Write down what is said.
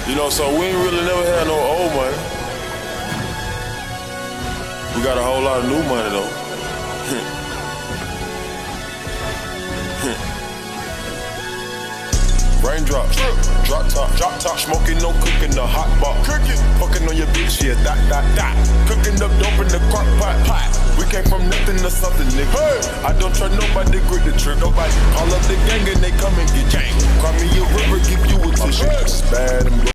You know, so we ain't really never had no old money. We got a whole lot of new money though. Raindrops, drop top, smoking, no cooking, the hot pot, cooking, fucking on your bitch, yeah, that. Cooking up dope in the crock pot. We came from nothing to something, nigga. Hey. I don't trust nobody, grip the trick, nobody. Call up the gang and they come and get gang. Cry me a river, give you a tissue. It's bad and